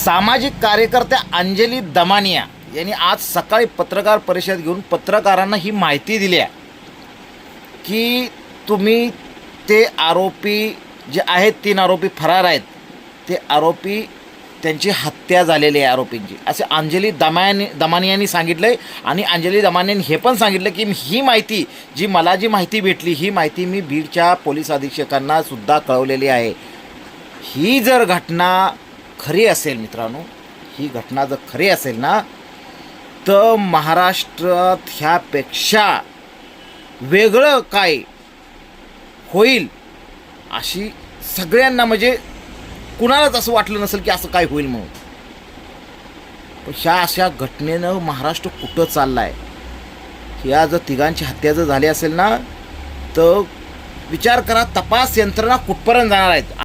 सामाजिक कार्यकर्त्या अंजली दमानिया यांनी आज सकाळी पत्रकार परिषद घेऊन पत्रकारांना ही माहिती दिली आहे की तुम्ही ते आरोपी जे आहेत 3 आरोपी फरार आहेत, ते आरोपी त्यांची हत्या झालेली आहे आरोपींची, असे अंजली दमानियांनी सांगितलं आहे. आणि अंजली दमानियांनी हे पण सांगितलं की ही माहिती जी माहिती भेटली, ही माहिती मी बीडच्या पोलीस अधीक्षकांना सुद्धा कळवलेली आहे. ही जर घटना खरी असेल मित्रांनो, ही घटना जर खरी असेल ना, तर महाराष्ट्रात ह्यापेक्षा वेगळं काय होईल अशी सगळ्यांना, म्हणजे कुणालाच असं वाटलं नसेल की असं काय होईल म्हणून. पण ह्या अशा घटनेनं महाराष्ट्र कुठं चालला आहे. ह्या जर तिघांची हत्या जर झाली असेल ना, तर विचार करा तपास यंत्रणा कुठपर्यंत जाणार आहेत.